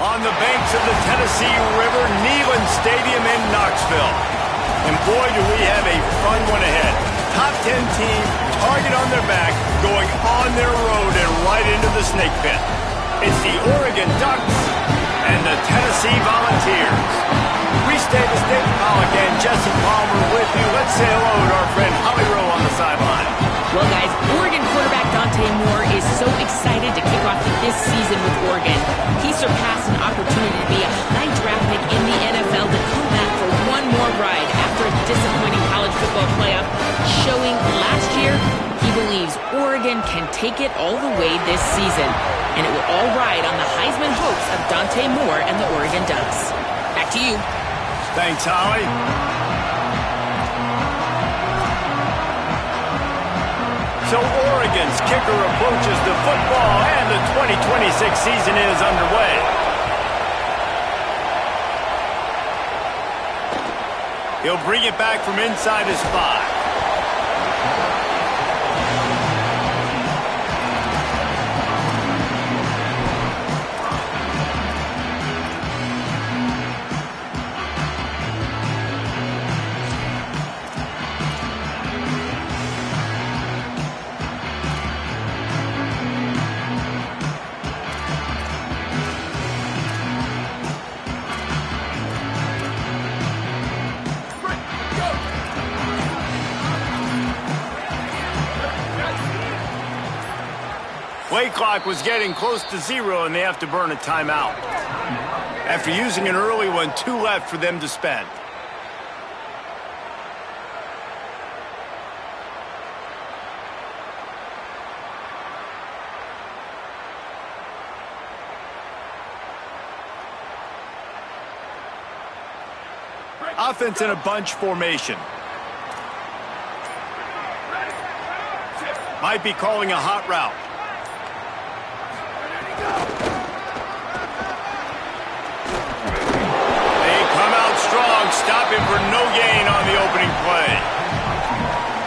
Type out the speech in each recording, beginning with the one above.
on the banks of the Tennessee River, Neyland Stadium in Knoxville. And boy, do we have a fun one ahead. Top 10 team, target on their back, going on their road and right into the snake pit. It's the Oregon Ducks and the Tennessee Volunteers. We stay the State Pollock and Jesse Palmer with you. Let's say hello to our friend Holly Rowe on the sideline. Well, guys, Oregon quarterback Dante Moore is so excited to kick off this season with Oregon. He surpassed an opportunity to be a high draft pick in the NFL to come back for one more ride after a disappointing college football playoff, showing last year he believes Oregon can take it all the way this season. And it will all ride on the Heisman hopes of Dante Moore and the Oregon Ducks. Back to you. Thanks, Holly. So Oregon's kicker approaches the football, and the 2026 season is underway. He'll bring it back from inside his 5. Play clock was getting close to 0, and they have to burn a timeout. After using an early one, 2 left for them to spend. Offense in a bunch formation. Might be calling a hot route. Stop him for no gain on the opening play.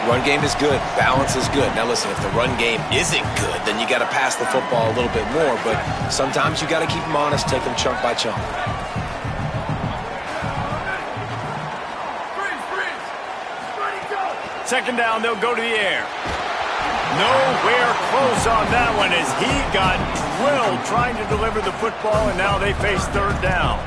Run game is good. Balance is good. Now listen, if the run game isn't good, then you got to pass the football a little bit more. But sometimes you got to keep them honest, take them chunk by chunk. Second down, they'll go to the air. Nowhere close on that one as he got drilled trying to deliver the football, and now they face third down.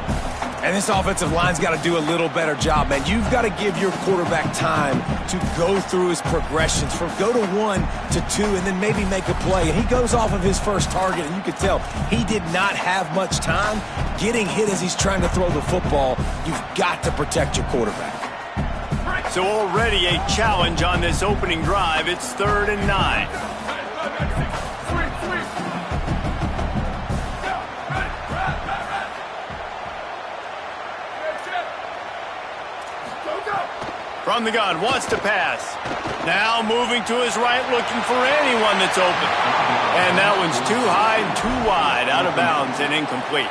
And this offensive line's got to do a little better job, man. You've got to give your quarterback time to go through his progressions from go to 1 to 2 and then maybe make a play. And he goes off of his first target, and you can tell he did not have much time getting hit as he's trying to throw the football. You've got to protect your quarterback. So already a challenge on this opening drive. It's 3rd and 9. From the gun, wants to pass. Now moving to his right, looking for anyone that's open. And that one's too high and too wide, out of bounds and incomplete.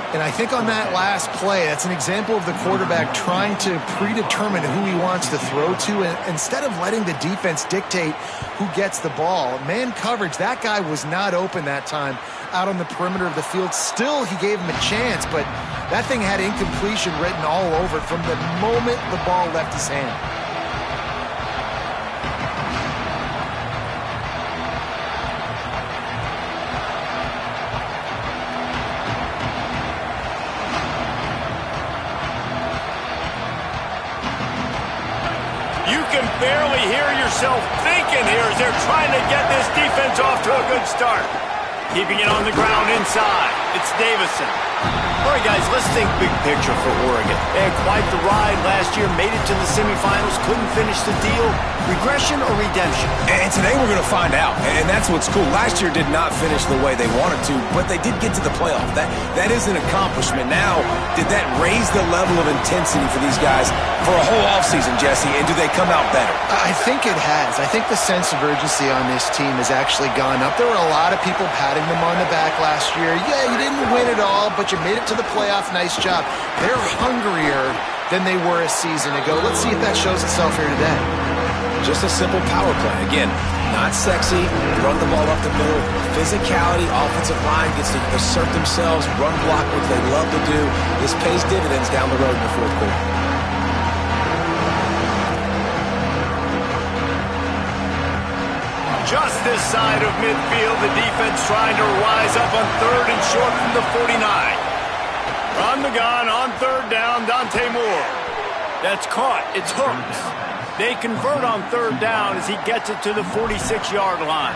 And I think on that last play, that's an example of the quarterback trying to predetermine who he wants to throw to, and instead of letting the defense dictate who gets the ball. Man coverage, that guy was not open that time out on the perimeter of the field. Still, he gave him a chance, but that thing had incompletion written all over it from the moment the ball left his hand. You can barely hear yourself thinking here as they're trying to get this defense off to a good start. Keeping it on the ground inside. It's Davison. All right, guys, let's think big picture for Oregon. They had quite the ride last year, made it to the semifinals, couldn't finish the deal. Regression or redemption? And today we're going to find out, and that's what's cool. Last year did not finish the way they wanted to, but they did get to the playoff. That is an accomplishment. Now, did that raise the level of intensity for these guys for a whole offseason, Jesse, and do they come out better? I think it has. I think the sense of urgency on this team has actually gone up. There were a lot of people patting them on the back last year. Yeah, you didn't win it all, but you made it to the playoff. Nice job. They're hungrier than they were a season ago. Let's see if that shows itself here today. just a simple power play. Again, not sexy, run the ball up the middle, physicality, offensive line gets to assert themselves, run block, which they love to do. This pays dividends down the road in the fourth quarter. Just this side of midfield, the defense trying to rise up on 3rd and short from the 49. On the gun, on 3rd down, Dante Moore. That's caught. It's hooked. They convert on 3rd down as he gets it to the 46-yard line.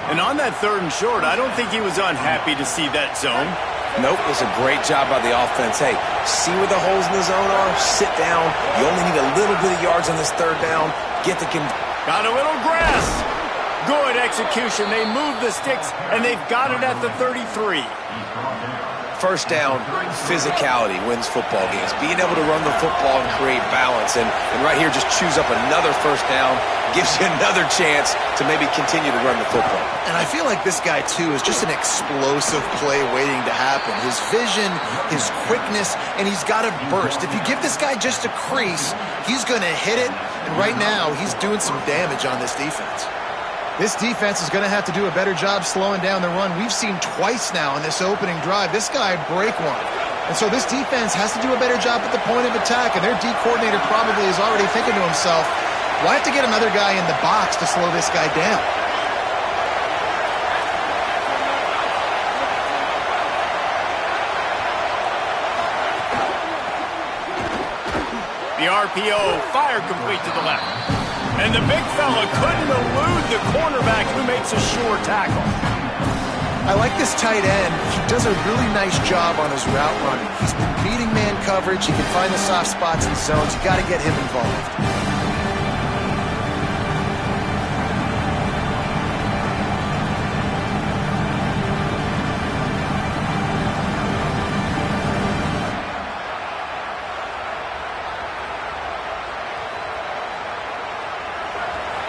And on that 3rd and short, I don't think he was unhappy to see that zone. Nope, it was a great job by the offense. Hey, see where the holes in the zone are? Sit down. You only need a little bit of yards on this 3rd down. Get the Got a little grass. Good execution. They move the sticks, and they've got it at the 33. First down, physicality wins football games. Being able to run the football and create balance. And right here, just choose up another first down. Gives you another chance to maybe continue to run the football. And I feel like this guy, too, is just an explosive play waiting to happen. His vision, his quickness, and he's got to burst. If you give this guy just a crease, he's going to hit it. And right now, he's doing some damage on this defense. This defense is going to have to do a better job slowing down the run. We've seen twice now in this opening drive. This guy break one. And so this defense has to do a better job at the point of attack. And their D coordinator probably is already thinking to himself, well, I have to get another guy in the box to slow this guy down. The RPO fire complete to the left. And the big fella couldn't elude the cornerback who makes a sure tackle. I like this tight end. He does a really nice job on his route running. He's been beating man coverage. He can find the soft spots and zones. You got to get him involved.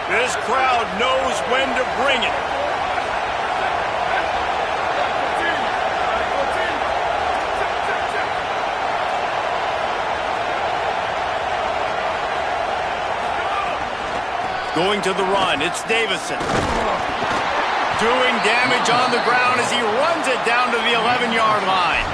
This crowd knows when to bring it. Going to the run, it's Davison. Doing damage on the ground as he runs it down to the 11-yard line.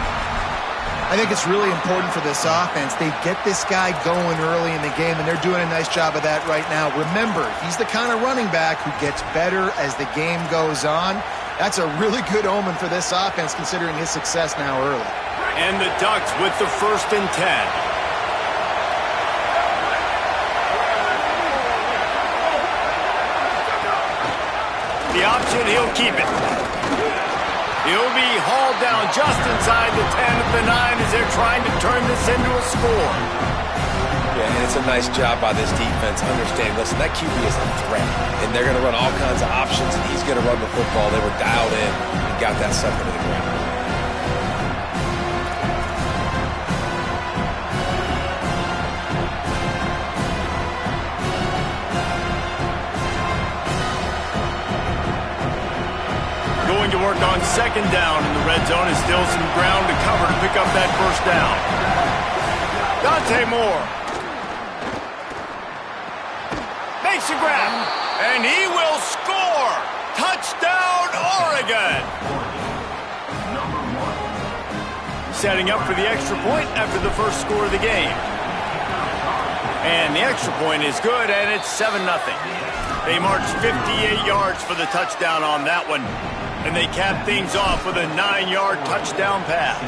I think it's really important for this offense. They get this guy going early in the game, and they're doing a nice job of that right now. Remember, he's the kind of running back who gets better as the game goes on. That's a really good omen for this offense, considering his success now early. And the Ducks with the 1st and 10. The option, he'll keep it. He'll be hauled down just inside the 10 at the 9 as they're trying to turn this into a score. Yeah, and it's a nice job by this defense. Understand, listen, that QB is a threat, and they're going to run all kinds of options, and he's going to run the football. They were dialed in and got that sucker to the ground. Going to work on 2nd down in the red zone is still some ground to cover to pick up that 1st down. Dante Moore makes a grab, and he will score. Touchdown, Oregon. Setting up for the extra point after the first score of the game. And the extra point is good, and it's 7-0. They march 58 yards for the touchdown on that one. And they cap things off with a 9-yard touchdown pass.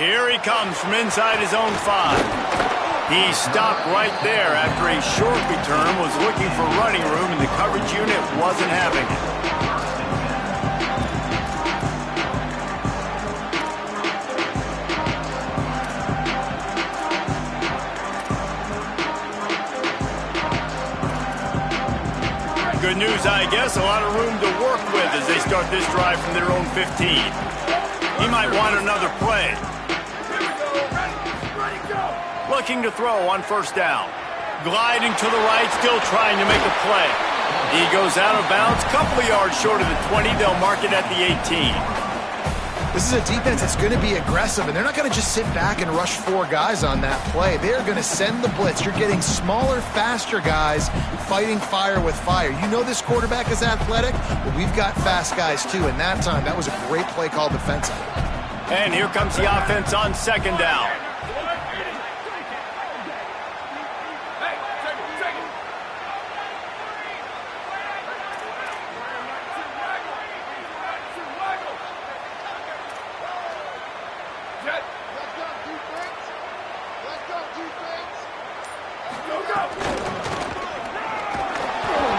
Here he comes from inside his own 5. He stopped right there after a short return, was looking for running room, and the coverage unit wasn't having it. Good news, I guess, a lot of room to work with as they start this drive from their own 15. He might want another play. Looking to throw on 1st down. Gliding to the right, still trying to make a play. He goes out of bounds, couple of yards short of the 20. They'll mark it at the 18. This is a defense that's going to be aggressive, and they're not going to just sit back and rush 4 guys on that play. They're going to send the blitz. You're getting smaller, faster guys fighting fire with fire. You know this quarterback is athletic, but we've got fast guys too, and that time, that was a great play call defensively. And here comes the offense on second down.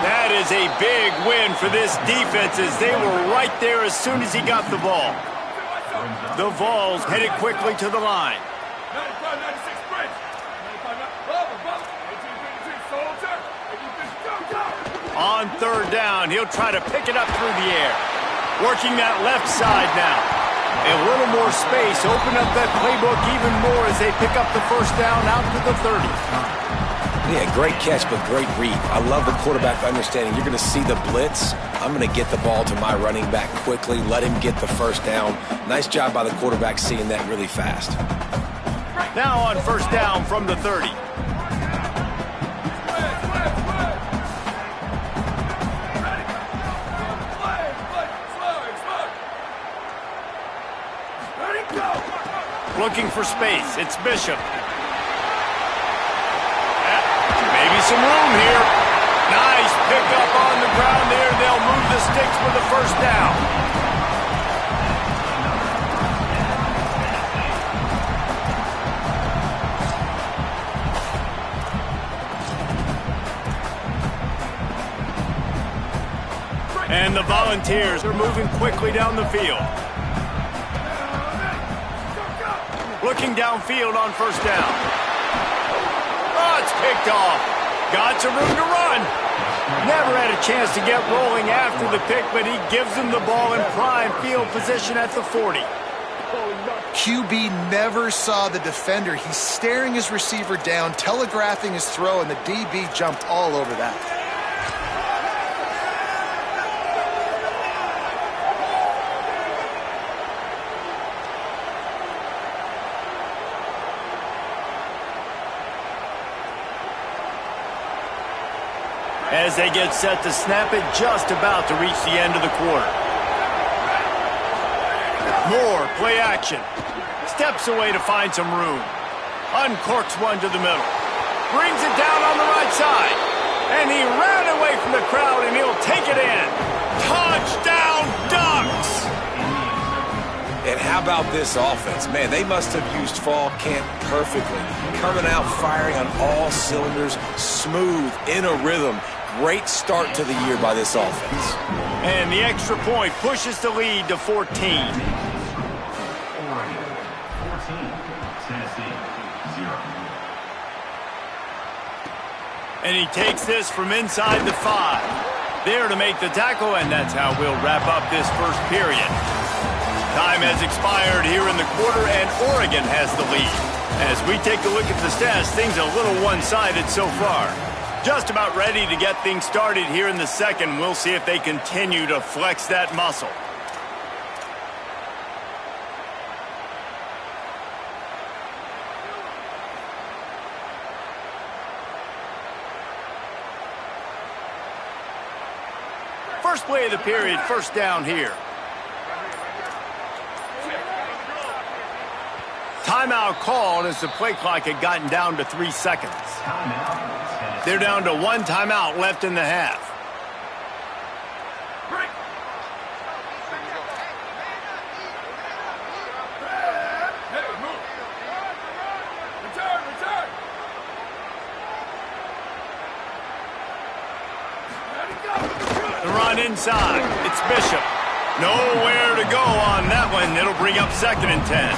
That is a big win for this defense as they were right there as soon as he got the ball. The Vols headed quickly to the line. On third down, he'll try to pick it up through the air. Working that left side now. A little more space, open up that playbook even more as they pick up the first down out to the 30. Yeah, great catch, but great read. I love the quarterback understanding. You're going to see the blitz. I'm going to get the ball to my running back quickly, let him get the first down. Nice job by the quarterback seeing that really fast. Now on first down from the 30. Looking for space. It's Bishop. Maybe some room here. Nice pickup on the ground there. They'll move the sticks for the first down. And the Volunteers are moving quickly down the field. Looking downfield on first down. Oh, it's picked off. Got some room to run. Never had a chance to get rolling after the pick, but he gives them the ball in prime field position at the 40. QB never saw the defender. He's staring his receiver down, telegraphing his throw, and the DB jumped all over that. As they get set to snap it, just about to reach the end of the quarter. Moore, play action. Steps away to find some room. Uncorks one to the middle. Brings it down on the right side. And he ran away from the crowd, and he'll take it in. Touchdown, Ducks! And how about this offense? Man, they must have used fall camp perfectly. Coming out firing on all cylinders, smooth, in a rhythm. Great start to the year by this offense. And the extra point pushes the lead to 14. And he takes this from inside the 5. There to make the tackle, and that's how we'll wrap up this first period. Time has expired here in the quarter, and Oregon has the lead. As we take a look at the stats, things are a little one-sided so far. Just about ready to get things started here in the second. We'll see if they continue to flex that muscle. First play of the period, first down here. Timeout called as the play clock had gotten down to 3 seconds. They're down to 1 timeout left in the half. The run inside. It's Bishop. Nowhere to go on that one. It'll bring up 2nd and 10.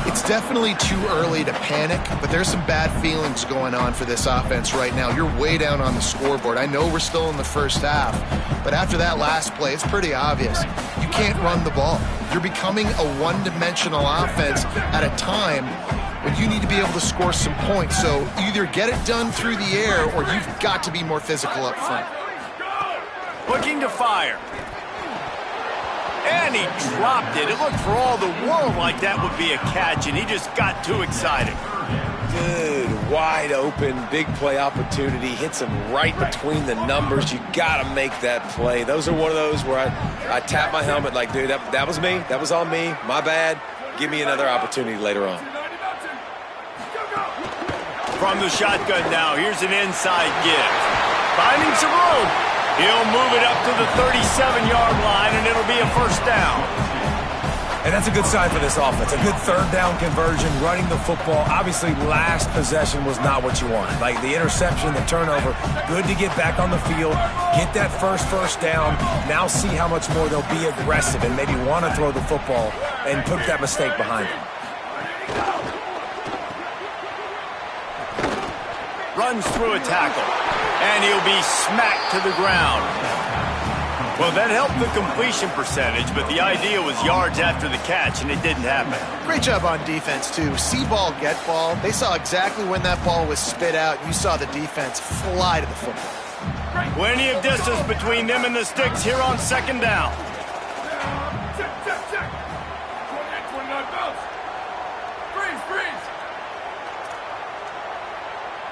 It's definitely too early to panic, but there's some bad feelings going on for this offense right now. You're way down on the scoreboard. I know we're still in the first half, but after that last play, it's pretty obvious. You can't run the ball. You're becoming a one-dimensional offense at a time when you need to be able to score some points. So either get it done through the air or you've got to be more physical up front. Looking to fire. And he dropped it. It looked for all the world like that would be a catch, and he just got too excited. Good, wide open, big play opportunity. Hits him right between the numbers. You got to make that play. Those are one of those where I tap my helmet like, dude, that was me. That was on me. My bad. Give me another opportunity later on. From the shotgun now, here's an inside give. Finding some room. He'll move it up to the 37-yard line, and it'll be a first down. And that's a good sign for this offense. A good third down conversion, running the football. Obviously, last possession was not what you wanted. Like the interception, the turnover, good to get back on the field, get that first down. Now see how much more they'll be aggressive and maybe want to throw the football and put that mistake behind them. Runs through a tackle, and he'll be smacked to the ground. Well, that helped the completion percentage, but the idea was yards after the catch, and it didn't happen. Great job on defense, too. See ball, get ball. They saw exactly when that ball was spit out. You saw the defense fly to the football. Plenty of distance between them and the sticks here on second down.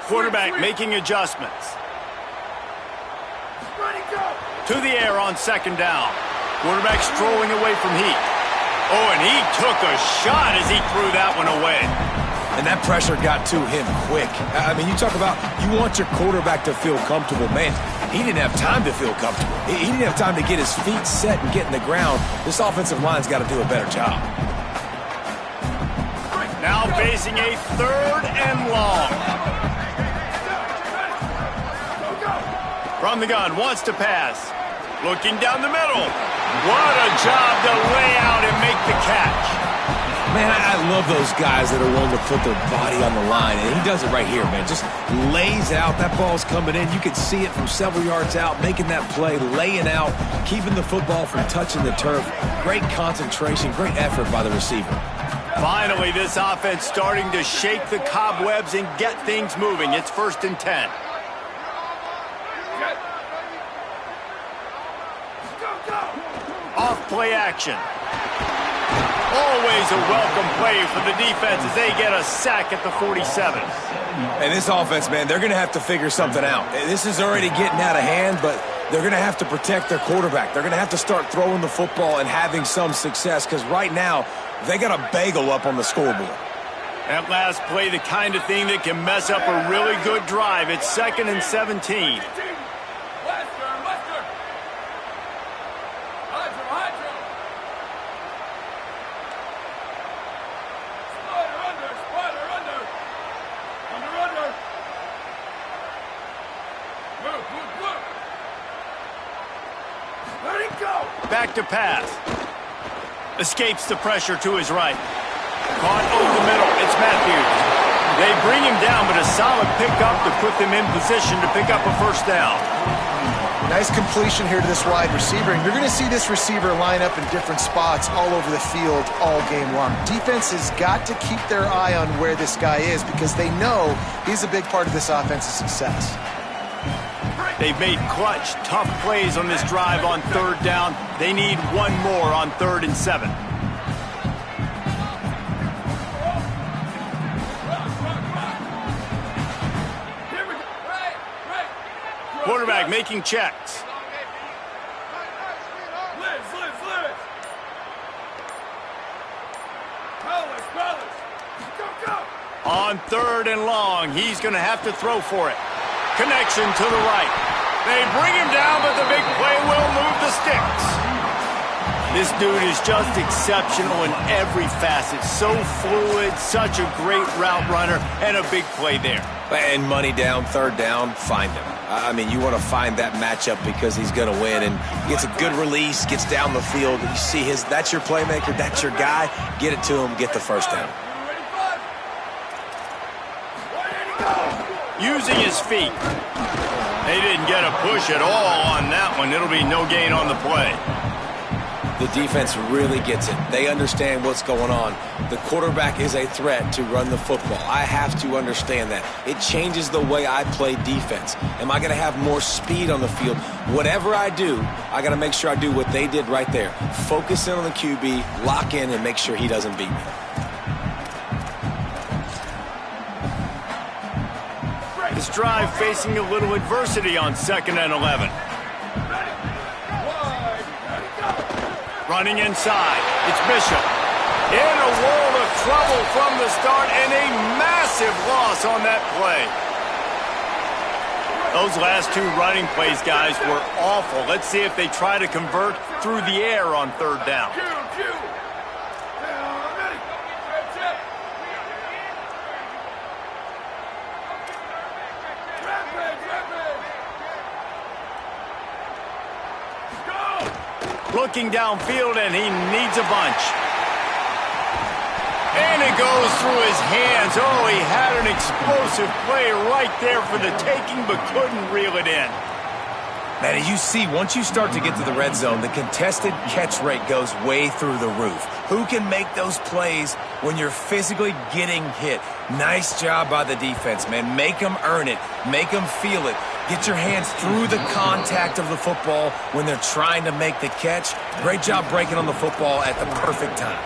Quarterback making adjustments. To the air on second down. Quarterback strolling away from Heat. Oh, and he took a shot as he threw that one away. And that pressure got to him quick. I mean, you talk about you want your quarterback to feel comfortable. Man, he didn't have time to feel comfortable. He didn't have time to get his feet set and get in the ground. This offensive line's got to do a better job. Now facing a third and long. From the gun, wants to pass. Looking down the middle. What a job to lay out and make the catch. Man, I love those guys that are willing to put their body on the line, and he does it right here, man. Just lays out. That ball's coming in. You can see it from several yards out, making that play, laying out, keeping the football from touching the turf. Great concentration, great effort by the receiver. Finally, this offense starting to shake the cobwebs and get things moving. It's 1st and 10. Off play action. Always a welcome play for the defense as they get a sack at the 47. And this offense, man, they're going to have to figure something out. This is already getting out of hand, but they're going to have to protect their quarterback. They're going to have to start throwing the football and having some success because right now they got a bagel up on the scoreboard. That last play, the kind of thing that can mess up a really good drive. It's 2nd and 17. Back to pass. Escapes the pressure to his right. Caught over the middle. It's Matthews. They bring him down, but a solid pickup to put them in position to pick up a first down. Nice completion here to this wide receiver, and you're going to see this receiver line up in different spots all over the field all game long. Defense has got to keep their eye on where this guy is because they know he's a big part of this offense's success. They've made clutch, tough plays on this drive on 3rd down. They need one more on 3rd and 7. Quarterback making checks. On 3rd and long, he's going to have to throw for it. Connection to the right. They bring him down, but the big play will move the sticks. This dude is just exceptional in every facet. So fluid, such a great route runner, and a big play there. And money down, 3rd down, find him. I mean, you want to find that matchup because he's going to win. And he gets a good release, gets down the field. You see that's your playmaker, that's your guy. Get it to him, get the first down. Using his feet. They didn't get a push at all on that one. It'll be no gain on the play. The defense really gets it. They understand what's going on. The quarterback is a threat to run the football. I have to understand that. It changes the way I play defense. Am I going to have more speed on the field? Whatever I do, I got to make sure I do what they did right there. Focus in on the QB, lock in, and make sure he doesn't beat me. This drive facing a little adversity on 2nd and 11. Running inside, it's Bishop. In a world of trouble from the start and a massive loss on that play. Those last two running plays, guys, were awful. Let's see if they try to convert through the air on 3rd down. Looking downfield, and he needs a bunch. And it goes through his hands. Oh, he had an explosive play right there for the taking, but couldn't reel it in. Man, you see, once you start to get to the red zone, the contested catch rate goes way through the roof. Who can make those plays when you're physically getting hit? Nice job by the defense, man. Make them earn it. Make them feel it. Get your hands through the contact of the football when they're trying to make the catch. Great job breaking on the football at the perfect time.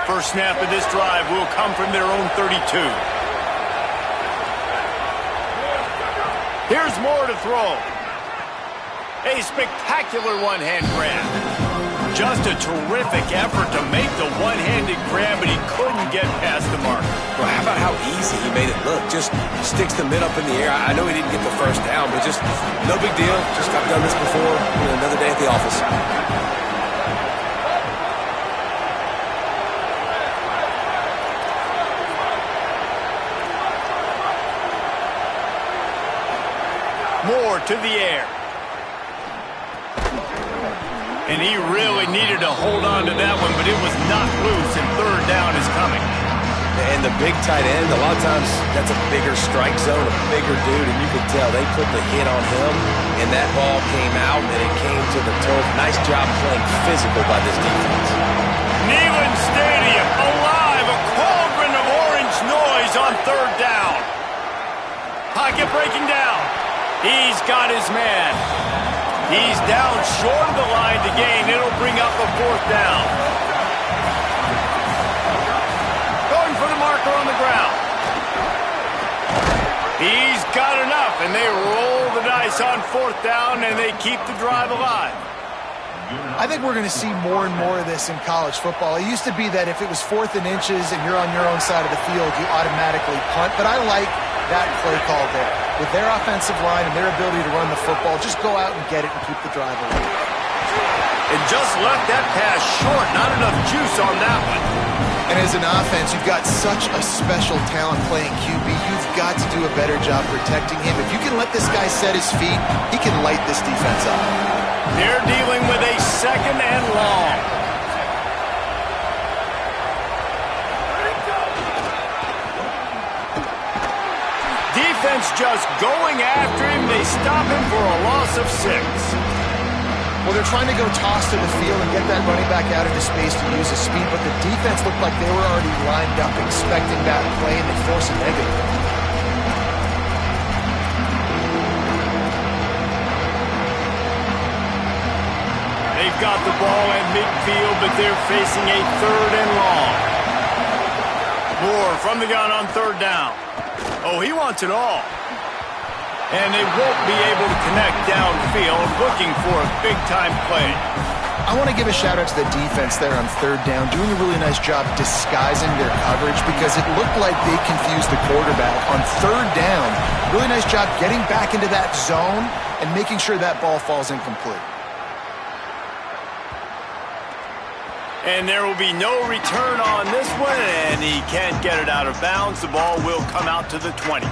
First snap of this drive will come from their own 32. Here's Moore to throw. A spectacular one-hand grab. Just a terrific effort to make the one-handed grab, but he couldn't get past the mark. Well, how about how easy he made it look? Just sticks the mid up in the air. I know he didn't get the first down, but just no big deal. Just I've done this before. Another day at the office. Moore to the air. And he really needed to hold on to that one, but it was knocked loose, and 3rd down is coming. And the big tight end, a lot of times that's a bigger strike zone, a bigger dude, and you could tell they put the hit on him, and that ball came out, and it came to the turf. Nice job playing physical by this defense. Neyland Stadium alive, a cauldron of orange noise on 3rd down. Pocket breaking down. He's got his man. He's down short of the line to gain. It'll bring up a 4th down. Going for the marker on the ground. He's got enough, and they roll the dice on 4th down, and they keep the drive alive. I think we're going to see more and more of this in college football. It used to be that if it was 4th and inches and you're on your own side of the field, you automatically punt. But I like that play call there. With their offensive line and their ability to run the football, just go out and get it and keep the drive alive. And just left that pass short. Not enough juice on that one. And as an offense, you've got such a special talent playing QB. You've got to do a better job protecting him. If you can let this guy set his feet, he can light this defense up. They're dealing with a 2nd and long. Defense just going after him. They stop him for a loss of 6. Well, they're trying to go toss to the field and get that running back out into space to use his speed, but the defense looked like they were already lined up expecting that play, and they force a negative. They've got the ball at midfield, but they're facing a 3rd and long. Moore from the gun on 3rd down. Oh, he wants it all. And they won't be able to connect downfield, looking for a big-time play. I want to give a shout-out to the defense there on 3rd down, doing a really nice job disguising their coverage because it looked like they confused the quarterback. On 3rd down, really nice job getting back into that zone and making sure that ball falls incomplete. And there will be no return on this one, and he can't get it out of bounds. The ball will come out to the 20.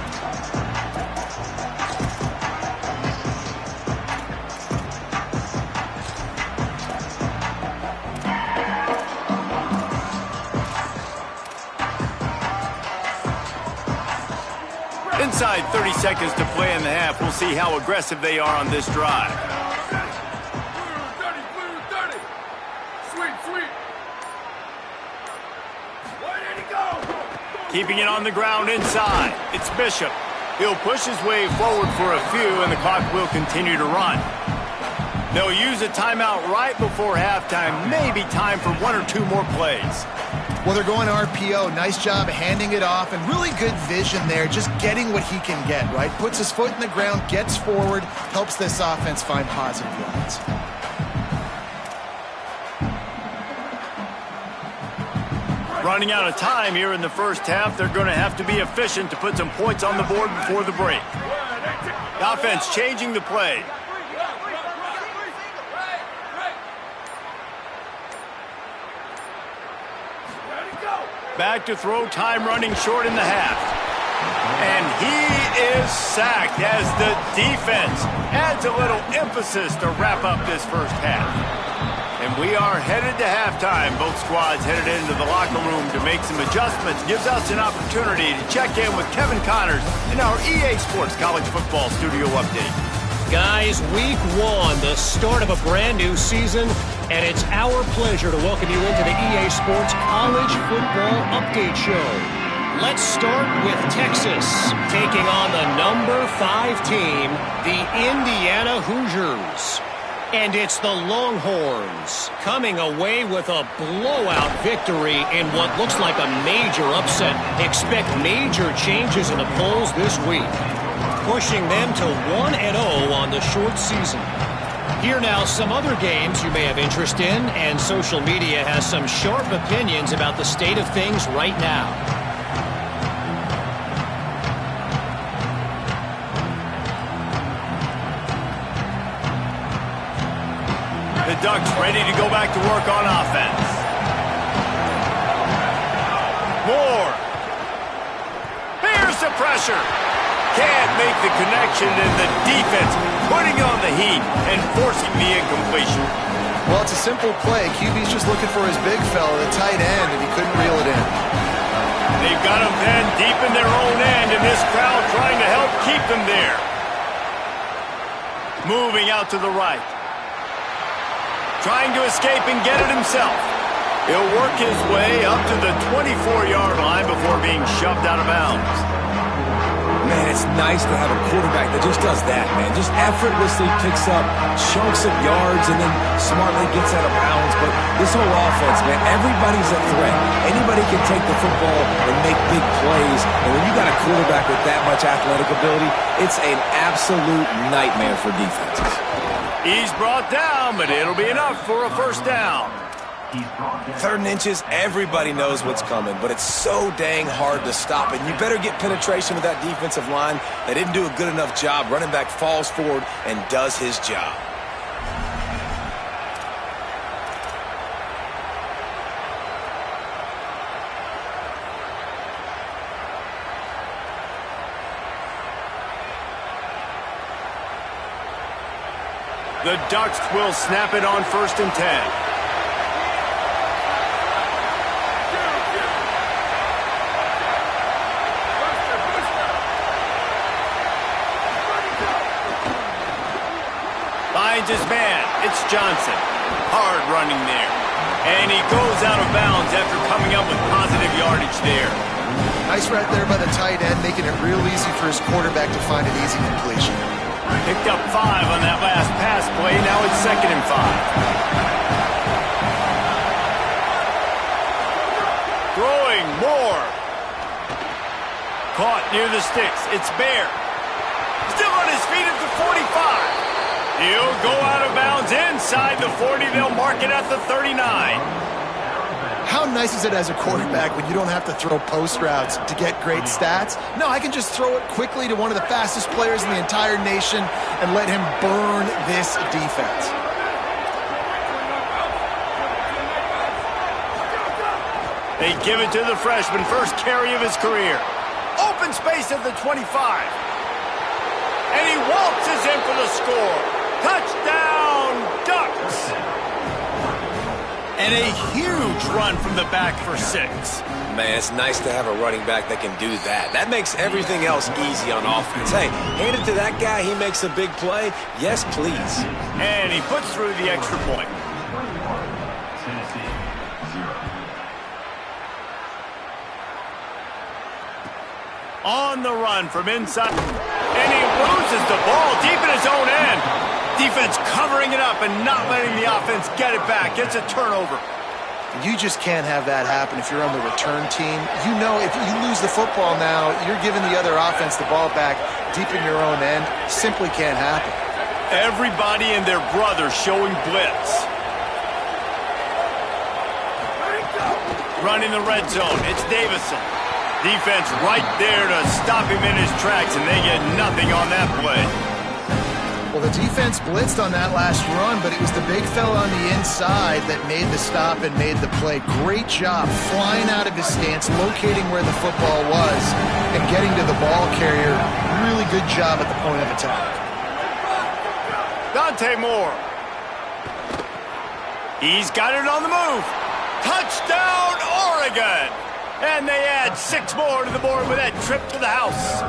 Inside 30 seconds to play in the half. We'll see how aggressive they are on this drive. Keeping it on the ground inside. It's Bishop. He'll push his way forward for a few, and the clock will continue to run. They'll use a timeout right before halftime. Maybe time for one or two more plays. Well, they're going RPO. Nice job handing it off, and really good vision there, just getting what he can get, right? Puts his foot in the ground, gets forward, helps this offense find positive yards. Running out of time here in the first half. They're going to have to be efficient to put some points on the board before the break. The offense changing the play. Back to throw, time running short in the half. And he is sacked as the defense adds a little emphasis to wrap up this first half. And we are headed to halftime. Both squads headed into the locker room to make some adjustments. Gives us an opportunity to check in with Kevin Connors in our EA Sports College Football Studio Update. Guys, week one, the start of a brand new season, and it's our pleasure to welcome you into the EA Sports College Football Update Show. Let's start with Texas, taking on the number 5 team, the Indiana Hoosiers. And it's the Longhorns coming away with a blowout victory in what looks like a major upset. Expect major changes in the polls this week, pushing them to 1-0 on the short season. Here now some other games you may have interest in, and social media has some sharp opinions about the state of things right now. The Ducks ready to go back to work on offense. Moore. Here's the pressure. Can't make the connection, and the defense putting on the heat and forcing the incompletion. Well, it's a simple play. QB's just looking for his big fella, the tight end, and he couldn't reel it in. They've got him penned deep in their own end, and this crowd trying to help keep them there. Moving out to the right. Trying to escape and get it himself. He'll work his way up to the 24-yard line before being shoved out of bounds. Man, it's nice to have a quarterback that just does that, man. Just effortlessly picks up chunks of yards and then smartly gets out of bounds. But this whole offense, man, everybody's a threat. Anybody can take the football and make big plays. And when you got a quarterback with that much athletic ability, it's an absolute nightmare for defenses. He's brought down, but it'll be enough for a first down. 3rd and inches, everybody knows what's coming, but it's so dang hard to stop it. You better get penetration with that defensive line. They didn't do a good enough job. Running back falls forward and does his job. The Ducks will snap it on 1st and 10. Finds his man. It's Johnson. Hard running there. And he goes out of bounds after coming up with positive yardage there. Nice right there by the tight end, making it real easy for his quarterback to find an easy completion. Picked up 5 on that last pass play. Now it's 2nd and 5. Throwing more. Caught near the sticks. It's Bear. Still on his feet at the 45. He'll go out of bounds inside the 40. They'll mark it at the 39. How nice is it as a quarterback when you don't have to throw post routes to get great stats? No, I can just throw it quickly to one of the fastest players in the entire nation and let him burn this defense. They give it to the freshman, first carry of his career. Open space at the 25. And he waltzes in for the score. Touchdown, Ducks! And a huge run from the back for 6. Man, it's nice to have a running back that can do that. That makes everything else easy on offense. Hey, hand it to that guy, he makes a big play. Yes, please. And he puts through the extra point. On the run from inside. And he loses the ball deep in his own end. Defense covering it up and not letting the offense get it back. It's a turnover. You just can't have that happen if you're on the return team. You know if you lose the football now, you're giving the other offense the ball back deep in your own end. Simply can't happen. Everybody and their brother showing blitz. Running the red zone. It's Davison. Defense right there to stop him in his tracks, and they get nothing on that play. Well, the defense blitzed on that last run, but it was the big fella on the inside that made the stop and made the play. Great job flying out of his stance, locating where the football was, and getting to the ball carrier. Really good job at the point of attack. Dante Moore. He's got it on the move. Touchdown, Oregon! And they add 6 more to the board with that trip to the house.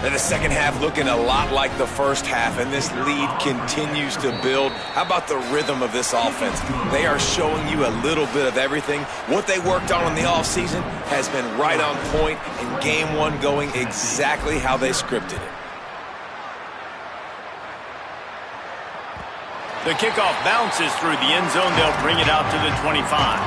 And the second half looking a lot like the first half, and this lead continues to build. How about the rhythm of this offense? They are showing you a little bit of everything. What they worked on in the offseason has been right on point, and game 1 going exactly how they scripted it. The kickoff bounces through the end zone. They'll bring it out to the 25.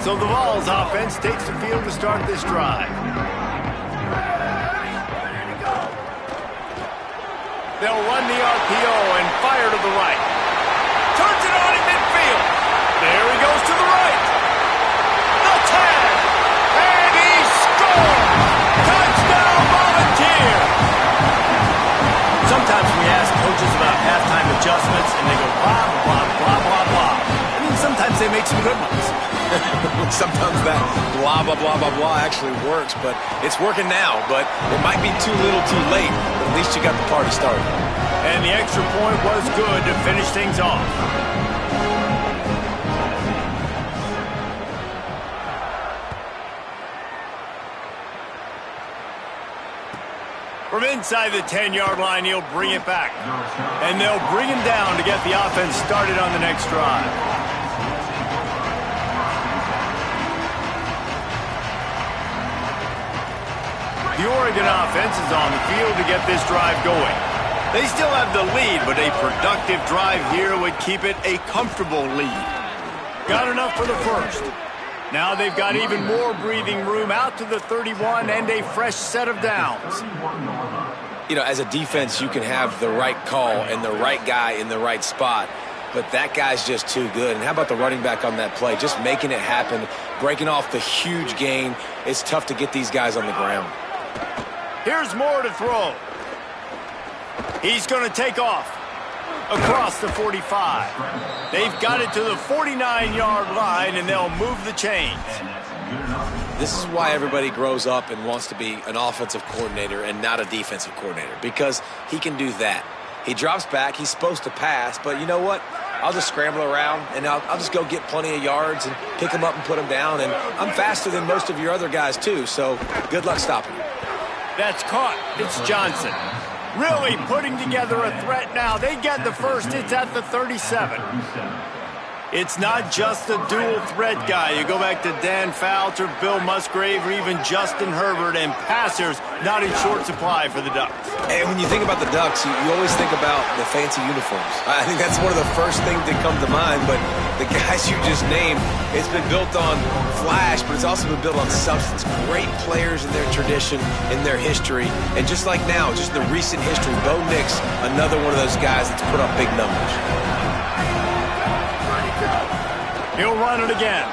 So the Vols offense takes the field to start this drive. They'll run the RPO and fire to the right. Turns it on in midfield. There he goes to the right. The tag. And he scores. Touchdown Volunteer. Sometimes we ask coaches about halftime adjustments and they go blah, blah, blah, blah, blah. I mean, sometimes they make some good ones. Sometimes that blah, blah, blah, blah, blah actually works, but it's working now. But it might be too little too late, but at least you got the party started. And the extra point was good to finish things off. From inside the 10-yard line, he'll bring it back. And they'll bring him down to get the offense started on the next drive. The Oregon offense is on the field to get this drive going. They still have the lead, but a productive drive here would keep it a comfortable lead. Got enough for the first. Now they've got even more breathing room out to the 31 and a fresh set of downs. You know, as a defense, you can have the right call and the right guy in the right spot, but that guy's just too good. And how about the running back on that play? Just making it happen, breaking off the huge gain. It's tough to get these guys on the ground. Here's Moore to throw. He's going to take off across the 45. They've got it to the 49-yard line, and they'll move the chains. This is why everybody grows up and wants to be an offensive coordinator and not a defensive coordinator, because he can do that. He drops back. He's supposed to pass, but you know what? I'll just scramble around, and I'll just go get plenty of yards and pick them up and put them down. And I'm faster than most of your other guys, too, so good luck stopping me. That's caught. It's Johnson. Really putting together a threat now. They get the first. It's at the 37. It's not just a dual threat guy. You go back to Dan Fouts or Bill Musgrave or even Justin Herbert, and passers not in short supply for the Ducks. And when you think about the Ducks, you always think about the fancy uniforms. I think that's one of the first things that come to mind, but the guys you just named, it's been built on flash, but it's also been built on substance. Great players in their tradition, in their history, and just like now, just the recent history, Bo Nix, another one of those guys that's put up big numbers. He'll run it again.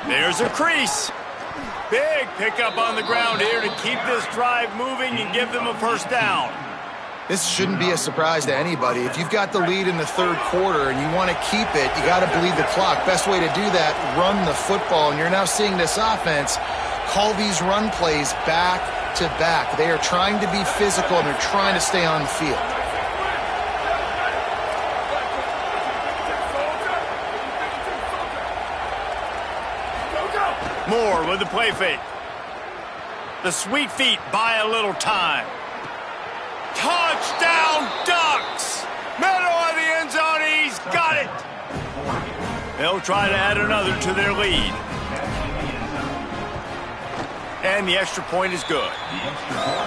There's a crease. Big pickup on the ground here to keep this drive moving and give them a first down. This shouldn't be a surprise to anybody. If you've got the lead in the third quarter and you want to keep it, you got to bleed the clock. Best way to do that, run the football. And you're now seeing this offense call these run plays back to back. They are trying to be physical and they're trying to stay on the field. Moore with the play fake. The sweet feet buy a little time. Touchdown Ducks! Middle of the end zone, he's got it! They'll try to add another to their lead. And the extra point is good.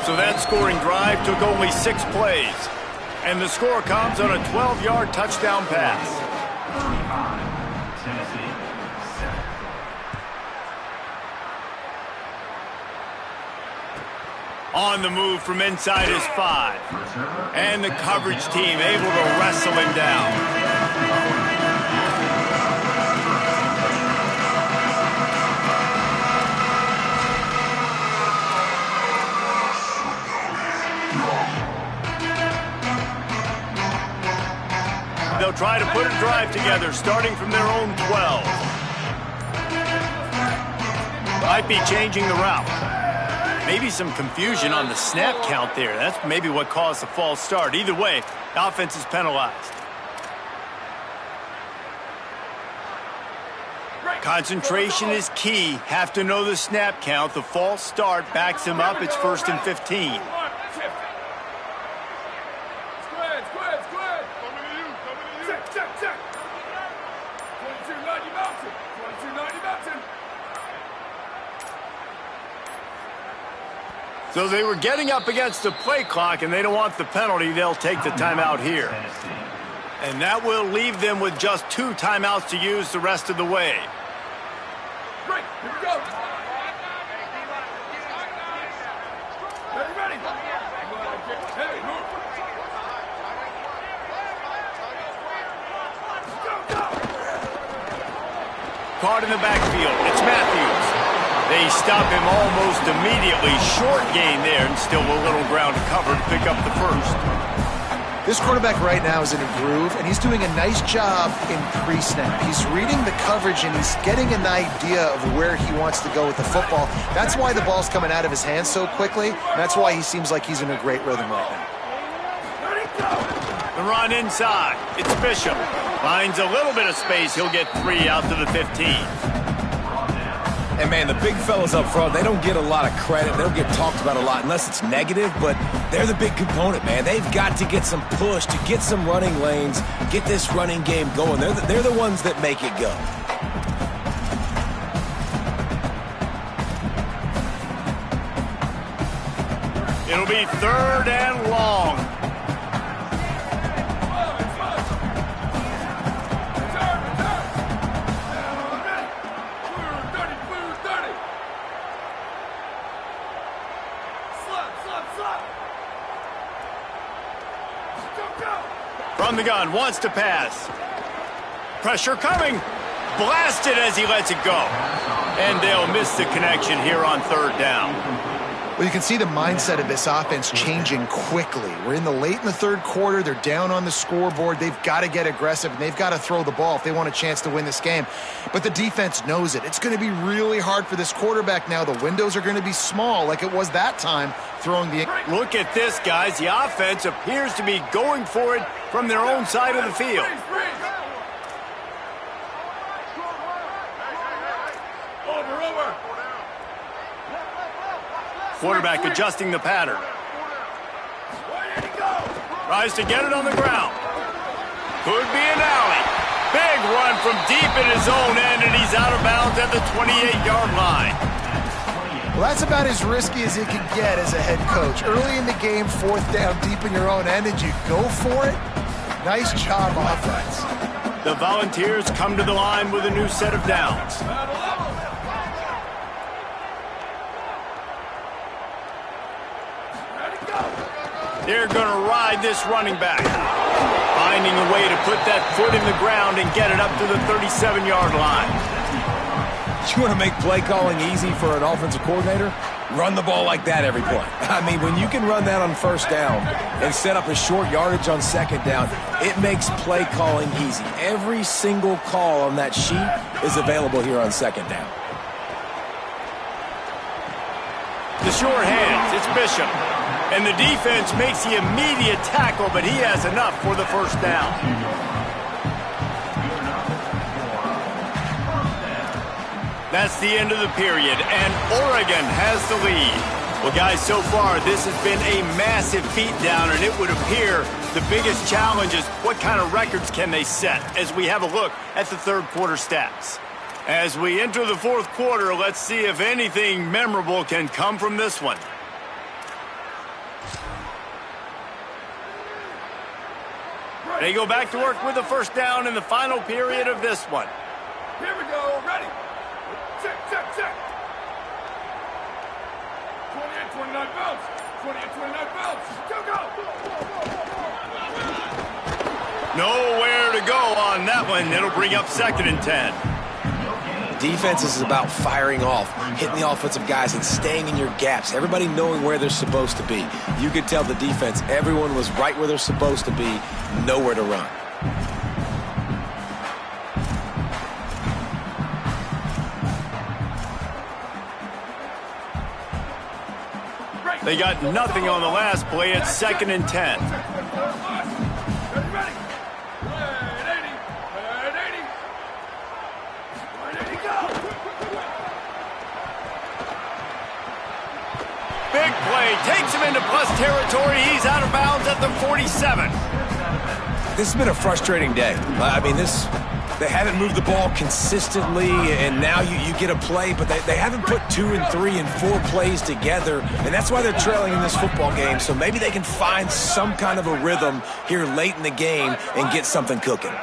So that scoring drive took only 6 plays. And the score comes on a 12-yard touchdown pass. On the move from inside his 5. And the coverage team able to wrestle him down. They'll try to put a drive together starting from their own 12. Might be changing the route. Maybe some confusion on the snap count there. That's maybe what caused the false start. Either way, the offense is penalized. Concentration is key. Have to know the snap count. The false start backs him up. It's 1st and 15. So they were getting up against the play clock, and they don't want the penalty. They'll take the timeout here. And that will leave them with just 2 timeouts to use the rest of the way. Great, here we go. Ready. Hey, move. Caught in the backfield. It's Matthews. They stop him almost immediately. Short gain there, and still a little ground to cover to pick up the first. This quarterback right now is in a groove, and he's doing a nice job in pre-snap. He's reading the coverage, and he's getting an idea of where he wants to go with the football. That's why the ball's coming out of his hands so quickly, and that's why he seems like he's in a great rhythm right now. The run inside. It's Bishop. Finds a little bit of space. He'll get 3 out to the 15. And, man, the big fellas up front, they don't get a lot of credit. They don't get talked about a lot unless it's negative, but they're the big component, man. They've got to get some push, to get some running lanes, get this running game going. They're the ones that make it go. It'll be 3rd and long. From the gun, wants to pass. Pressure coming. Blasted as he lets it go. And they'll miss the connection here on 3rd down. Well, you can see the mindset of this offense changing quickly. We're in the third quarter. They're down on the scoreboard. They've got to get aggressive, and they've got to throw the ball if they want a chance to win this game. But the defense knows it. It's going to be really hard for this quarterback now. The windows are going to be small like it was that time throwing the... Look at this, guys. The offense appears to be going for it from their own side of the field. Quarterback adjusting the pattern. Tries to get it on the ground. Could be an alley. Big run from deep in his own end, and he's out of bounds at the 28-yard line. Well, that's about as risky as it can get as a head coach. Early in the game, 4th down deep in your own end, and you go for it. Nice job, offense. The Volunteers come to the line with a new set of downs. They're going to ride this running back. Finding a way to put that foot in the ground and get it up to the 37-yard line. You want to make play calling easy for an offensive coordinator? Run the ball like that every play. I mean, when you can run that on first down and set up a short yardage on second down, it makes play calling easy. Every single call on that sheet is available here on second down. The short hands, it's Bishop. And the defense makes the immediate tackle, but he has enough for the first down. That's the end of the period, and Oregon has the lead. Well, guys, so far, this has been a massive beatdown, and it would appear the biggest challenge is what kind of records can they set as we have a look at the third quarter stats. As we enter the fourth quarter, let's see if anything memorable can come from this one. They go back to work with the first down in the final period of this one. Here we go. Ready. Check, check, check. 28-29 bounce. 28-29 bounce. Go, go. Nowhere to go on that one. It'll bring up 2nd and 10. Defense is about firing off, hitting the offensive guys, and staying in your gaps. Everybody knowing where they're supposed to be. You could tell the defense, everyone was right where they're supposed to be, nowhere to run. They got nothing on the last play. It's 2nd and 10. Big play. Takes him into plus territory. He's out of bounds at the 47. This has been a frustrating day. I mean, they haven't moved the ball consistently, and now you get a play, but they haven't put 2 and 3 and 4 plays together, and that's why they're trailing in this football game. So maybe they can find some kind of a rhythm here late in the game and get something cooking.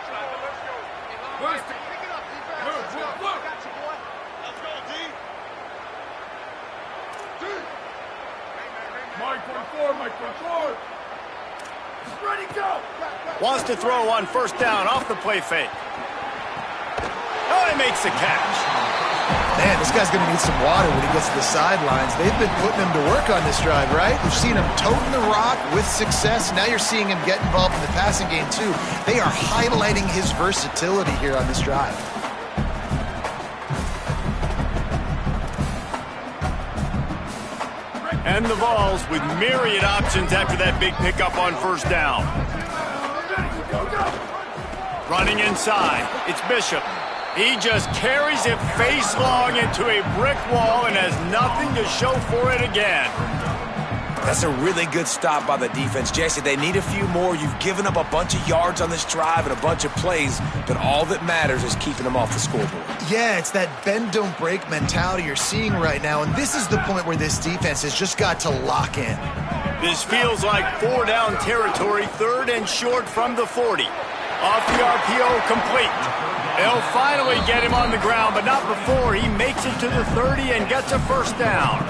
Wants to throw on first down off the play fake. Oh, he makes the catch. Man, this guy's going to need some water when he gets to the sidelines. They've been putting him to work on this drive, right? We've seen him toting the rock with success. Now you're seeing him get involved in the passing game, too. They are highlighting his versatility here on this drive. And the Vols with myriad options after that big pickup on first down. Running inside, it's Bishop. He just carries it face long into a brick wall and has nothing to show for it again. That's a really good stop by the defense, Jesse. They need a few more. You've given up a bunch of yards on this drive and a bunch of plays, but all that matters is keeping them off the scoreboard. Yeah, it's that bend, don't break mentality you're seeing right now, and this is the point where this defense has just got to lock in. This feels like 4-down territory, 3rd and short from the 40. Off the RPO, complete. They'll finally get him on the ground, but not before he makes it to the 30 and gets a first down.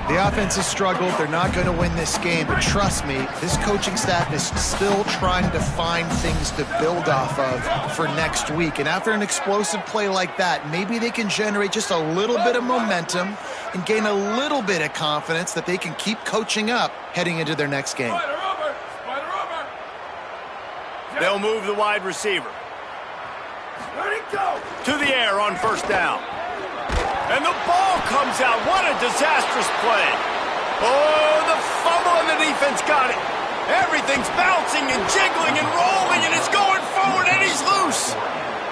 The offense has struggled. They're not going to win this game, but trust me, this coaching staff is still trying to find things to build off of for next week. And after an explosive play like that, maybe they can generate just a little bit of momentum and gain a little bit of confidence that they can keep coaching up heading into their next game. They'll move the wide receiver. To the air on first down. And the ball comes out. What a disastrous play. Oh, the fumble and the defense got it. Everything's bouncing and jiggling and rolling, and it's going forward, and he's loose.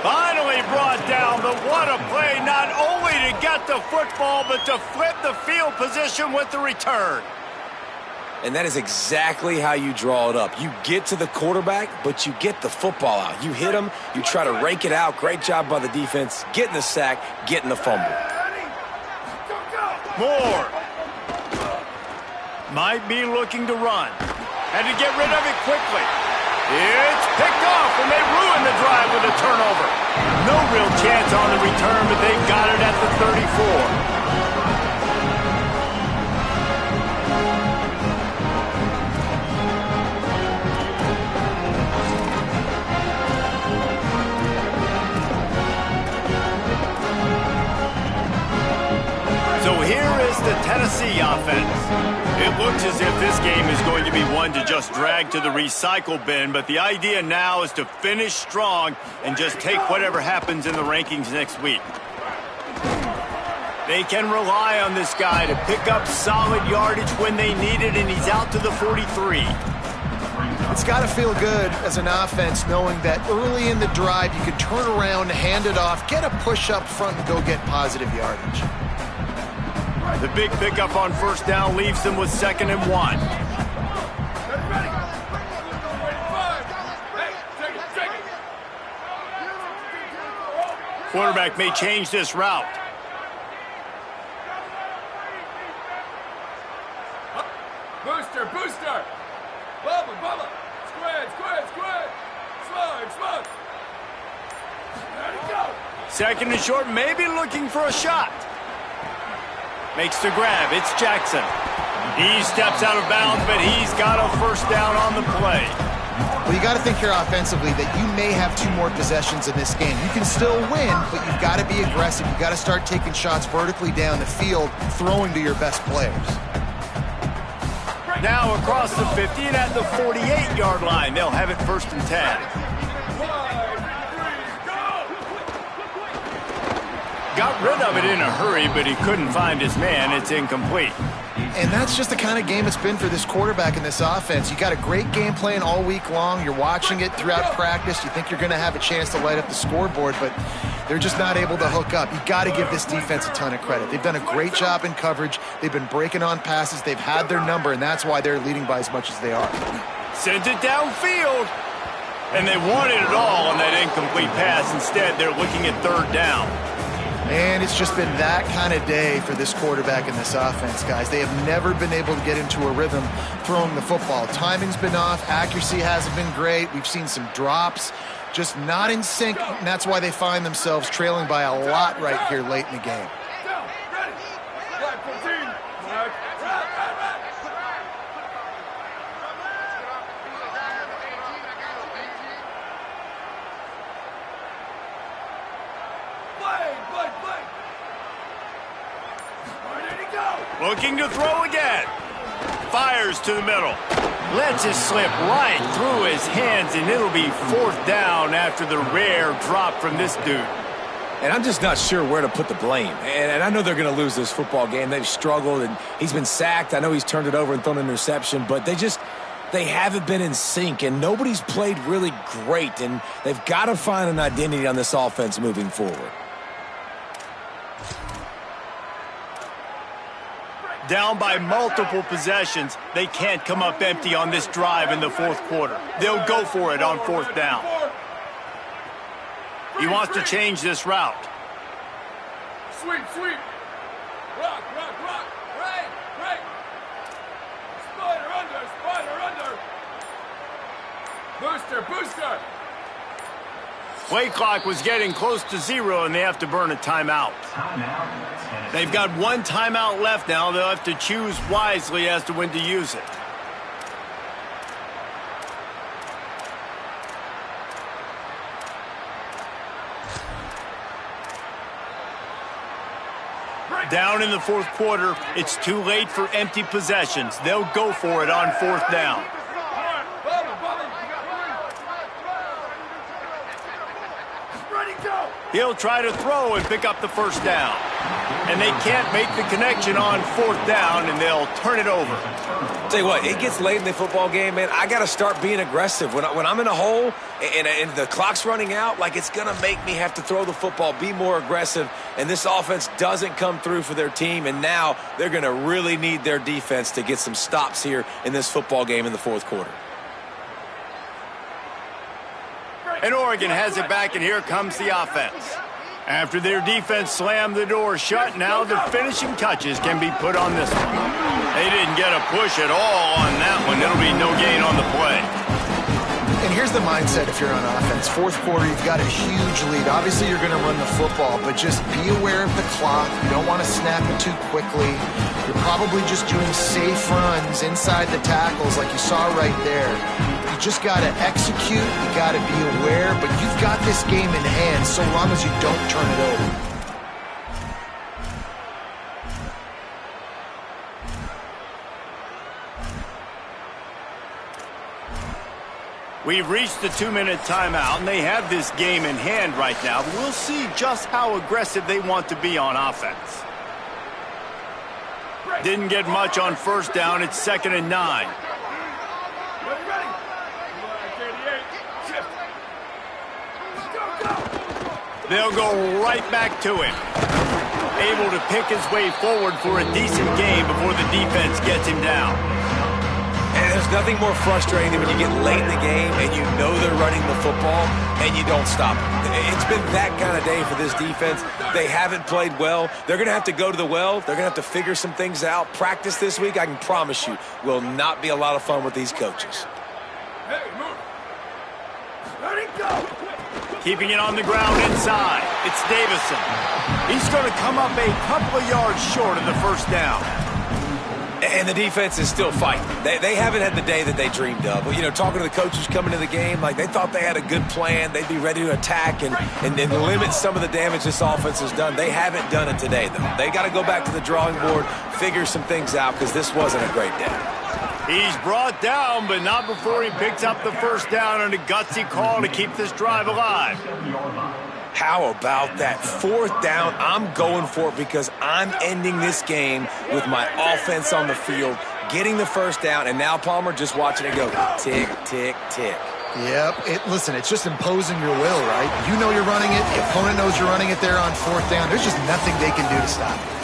Finally brought down, but what a play, not only to get the football, but to flip the field position with the return. And that is exactly how you draw it up. You get to the quarterback, but you get the football out. You hit him, you try to rake it out. Great job by the defense. Getting the sack, getting the fumble. Moore might be looking to run. Had to get rid of it quickly. It's picked off, and they ruin the drive with a turnover. No real chance on the return, but they got it at the 34. offense. It looks as if this game is going to be one to just drag to the recycle bin, but the idea now is to finish strong and just take whatever happens in the rankings next week. They can rely on this guy to pick up solid yardage when they need it, and he's out to the 43. It's got to feel good as an offense knowing that early in the drive you can turn around, hand it off, get a push up front, and go get positive yardage. The big pickup on first down leaves them with 2nd and 1. Quarterback may change this route. Booster, booster! Bubba, bubba! Squid, squid, squid! Slug, slug! There you go! 2nd and short, maybe looking for a shot. Makes the grab. It's Jackson. He steps out of bounds, but he's got a first down on the play. Well, you got to think here offensively that you may have 2 more possessions in this game. You can still win, but you've got to be aggressive. You've got to start taking shots vertically down the field, throwing to your best players. Now across the 50 and at the 48-yard line. They'll have it 1st and 10. Got rid of it in a hurry, but he couldn't find his man. It's incomplete. And that's just the kind of game it's been for this quarterback in this offense. You got a great game plan all week long. You're watching it throughout practice. You think you're going to have a chance to light up the scoreboard, but they're just not able to hook up. You got to give this defense a ton of credit. They've done a great job in coverage. They've been breaking on passes. They've had their number, and that's why they're leading by as much as they are. Sent it downfield, and they wanted it all on that incomplete pass. Instead, they're looking at 3rd down. And it's just been that kind of day for this quarterback in this offense, guys. They have never been able to get into a rhythm throwing the football. Timing's been off. Accuracy hasn't been great. We've seen some drops, just not in sync, and that's why they find themselves trailing by a lot right here late in the game. Looking to throw again. Fires to the middle. Lets it slip right through his hands, and it'll be 4th down after the rare drop from this dude. And I'm just not sure where to put the blame. And I know they're going to lose this football game. They've struggled, and he's been sacked. I know he's turned it over and thrown an interception, but they haven't been in sync, and nobody's played really great, and they've got to find an identity on this offense moving forward. Down by multiple possessions, they can't come up empty on this drive in the 4th quarter. They'll go for it on 4th down. He wants to change this route. Sweep, sweep. Rock, rock, rock. Right, right. Spider under. Booster, booster. Play clock was getting close to 0, and they have to burn a timeout. They've got 1 timeout left now. They'll have to choose wisely as to when to use it. Down in the 4th quarter, it's too late for empty possessions. They'll go for it on 4th down. He'll try to throw and pick up the 1st down. And they can't make the connection on 4th down, and they'll turn it over. Tell you what, it gets late in the football game, man. I got to start being aggressive. When I'm in a hole and the clock's running out, like, it's going to make me have to throw the football, be more aggressive, and this offense doesn't come through for their team, and now they're going to really need their defense to get some stops here in this football game in the 4th quarter. And Oregon has it back, and here comes the offense. After their defense slammed the door shut, now the finishing touches can be put on this one. They didn't get a push at all on that one. It'll be no gain on the play. And here's the mindset if you're on offense. 4th quarter, you've got a huge lead. Obviously, you're going to run the football, but just be aware of the clock. You don't want to snap it too quickly. You're probably just doing safe runs inside the tackles like you saw right there. You just got to execute. You got to be aware, but you've got this game in hand so long as you don't turn it over. We've reached the 2-minute timeout, and they have this game in hand right now. But we'll see just how aggressive they want to be on offense. Didn't get much on first down. It's 2nd and 9. They'll go right back to him. Able to pick his way forward for a decent game before the defense gets him down. And there's nothing more frustrating than when you get late in the game and you know they're running the football and you don't stop it. It's been that kind of day for this defense. They haven't played well. They're going to have to go to the well. They're going to have to figure some things out. Practice this week, I can promise you, will not be a lot of fun with these coaches. Hey, move. Let it go. Keeping it on the ground inside. It's Davison. He's going to come up a couple of yards short of the first down. And the defense is still fighting. They haven't had the day that they dreamed of. You know, talking to the coaches coming to the game, like they thought they had a good plan. They'd be ready to attack and limit some of the damage this offense has done. They haven't done it today, though. They got to go back to the drawing board, figure some things out, because this wasn't a great day. He's brought down, but not before he picks up the first down and a gutsy call to keep this drive alive. How about that? 4th down, I'm going for it because I'm ending this game with my offense on the field, getting the first down, and now, Palmer, just watching it go tick, tick, tick. Yep. Listen, it's just imposing your will, right? You know you're running it. The opponent knows you're running it there on 4th down. There's just nothing they can do to stop it.